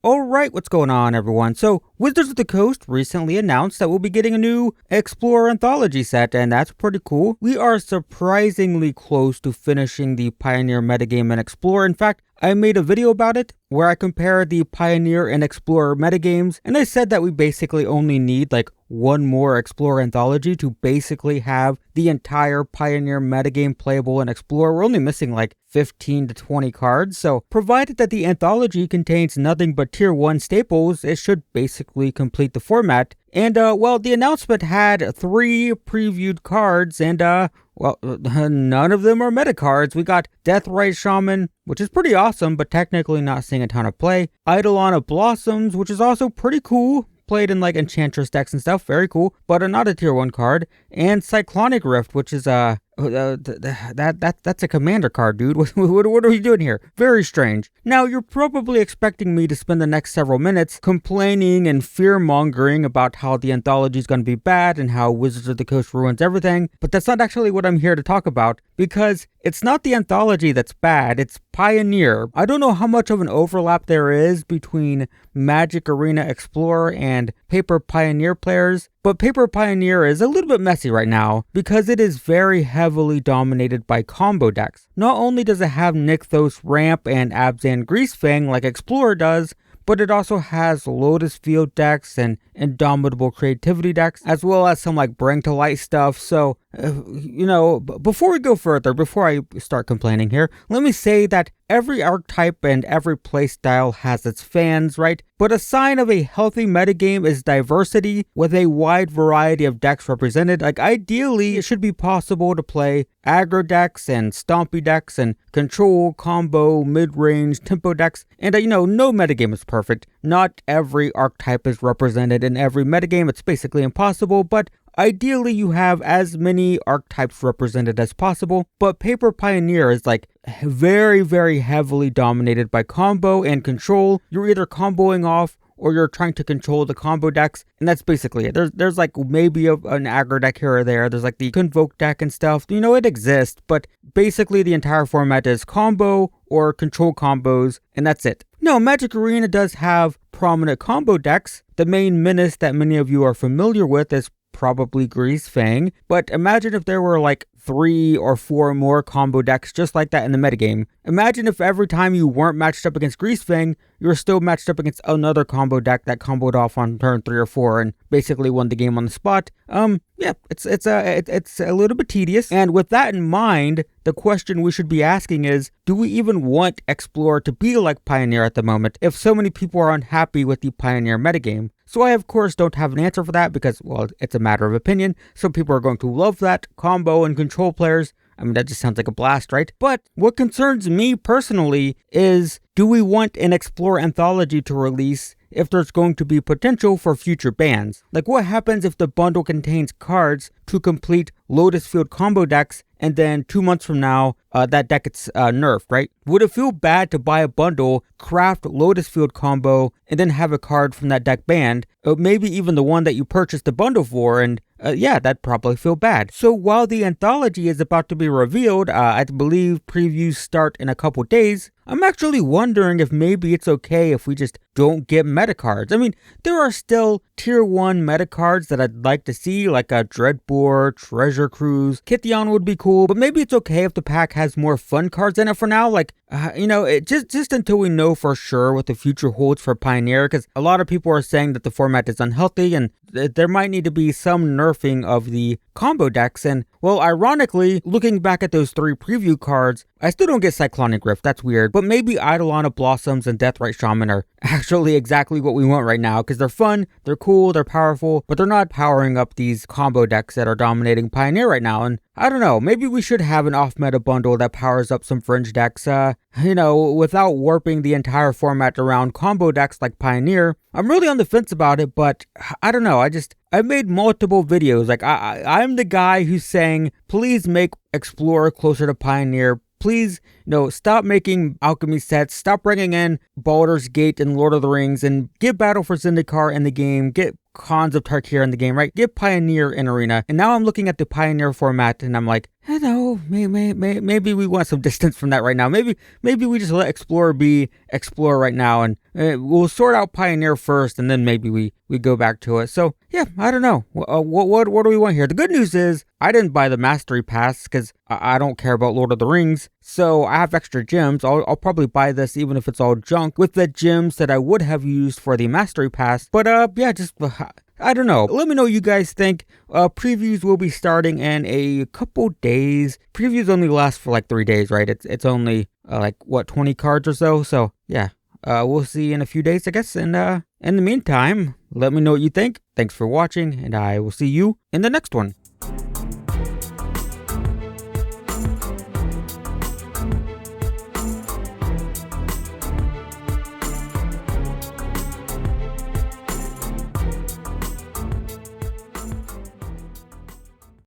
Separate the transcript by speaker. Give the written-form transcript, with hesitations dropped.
Speaker 1: Alright, what's going on, everyone? So, Wizards of the Coast recently announced that we'll be getting a new Explorer Anthology set, and that's pretty cool. We are surprisingly close to finishing the Pioneer metagame in Explorer. In fact, I made a video about it where I compared the Pioneer and Explorer metagames, and I said that we basically only need like one more Explorer Anthology to basically have the entire Pioneer metagame playable in Explorer. We're only missing like 15 to 20 cards, so provided that the Anthology contains nothing but Tier 1 staples, it should basically complete the format. And, well, the announcement had 3 previewed cards, and, none of them are meta cards. We got Deathrite Shaman, which is pretty awesome, but technically not seeing a ton of play. Eidolon of Blossoms, which is also pretty cool. Played in like Enchantress decks and stuff, very cool, but not a tier 1 card. And Cyclonic Rift, which is that's a commander card, dude. What are we doing here? Very strange. Now, you're probably expecting me to spend the next several minutes complaining and fear-mongering about how the anthology is going to be bad and how Wizards of the Coast ruins everything, but that's not actually what I'm here to talk about, because it's not the anthology that's bad, it's Pioneer. I don't know how much of an overlap there is between Magic Arena Explorer and Paper Pioneer players, but Paper Pioneer is a little bit messy right now because it is very heavily dominated by combo decks. Not only does it have Nykthos Ramp and Abzan Greasefang like Explorer does, but it also has Lotus Field decks and Indomitable Creativity decks, as well as some like Bring to Light stuff. So, before we go further, before I start complaining here, let me say that every archetype and every playstyle has its fans, right? But a sign of a healthy metagame is diversity, with a wide variety of decks represented. Like, ideally, it should be possible to play aggro decks and stompy decks and control, combo, mid-range, tempo decks. And, no metagame is perfect. Not every archetype is represented in every metagame. It's basically impossible, but ideally, you have as many archetypes represented as possible, but Paper Pioneer is like very, very heavily dominated by combo and control. You're either comboing off or you're trying to control the combo decks, and that's basically it. There's like maybe an aggro deck here or there. There's like the Convoke deck and stuff. It exists, but basically the entire format is combo or control combos, and that's it. No, Magic Arena does have prominent combo decks. The main menace that many of you are familiar with is probably Greasefang, but imagine if there were like 3 or 4 more combo decks just like that in the metagame. Imagine if every time you weren't matched up against Greasefang, you were still matched up against another combo deck that comboed off on turn 3 or 4 and basically won the game on the spot. It's a little bit tedious. And with that in mind, the question we should be asking is, do we even want Explorer to be like Pioneer at the moment if so many people are unhappy with the Pioneer metagame? So I, of course, don't have an answer for that because, well, it's a matter of opinion. Some people are going to love that. Combo and control players, I mean, that just sounds like a blast, right? But what concerns me personally is, do we want an Explorer Anthology to release if there's going to be potential for future bans? Like, what happens if the bundle contains cards to complete Lotus Field combo decks, and then 2 months from now, that deck gets nerfed, right? Would it feel bad to buy a bundle, craft Lotus Field combo, and then have a card from that deck banned? Maybe even the one that you purchased the bundle for, and that'd probably feel bad. So while the anthology is about to be revealed, I believe previews start in a couple days, I'm actually wondering if maybe it's okay if we just don't get meta cards. I mean, there are still tier 1 meta cards that I'd like to see, like a Dreadbore, Treasure Cruise, Kithion would be cool, but maybe it's okay if the pack has more fun cards in it for now, like, just until we know for sure what the future holds for Pioneer, because a lot of people are saying that the format is unhealthy and there might need to be some nerfing of the combo decks. And, well, ironically, looking back at those 3 preview cards, I still don't get Cyclonic Rift, that's weird, but maybe Eidolon of Blossoms and Deathrite Shaman are actually exactly what we want right now, because they're fun, they're cool, they're powerful, but they're not powering up these combo decks that are dominating Pioneer right now. And I don't know, maybe we should have an off-meta bundle that powers up some fringe decks, without warping the entire format around combo decks like Pioneer. I'm really on the fence about it, but I don't know, I made multiple videos. Like, I'm the guy who's saying, please make Explorer closer to Pioneer. Please, stop making alchemy sets, stop bringing in Baldur's Gate and Lord of the Rings, and get Battle for Zendikar in the game, get Khans of Tarkir in the game, right? Get Pioneer in Arena. And now I'm looking at the Pioneer format and I'm like, I know, maybe we want some distance from that right now. Maybe we just let Explorer be Explorer right now, and we'll sort out Pioneer first, and then maybe we go back to it. So yeah, I don't know. What do we want here? The good news is I didn't buy the Mastery Pass because I don't care about Lord of the Rings, so I have extra gems. I'll probably buy this even if it's all junk with the gems that I would have used for the Mastery Pass. But yeah, just. I don't know. Let me know what you guys think. Previews will be starting in a couple days. Previews only last for like 3 days, right? It's only 20 cards or so. So yeah, we'll see in a few days, I guess. And in the meantime, let me know what you think. Thanks for watching, and I will see you in the next one.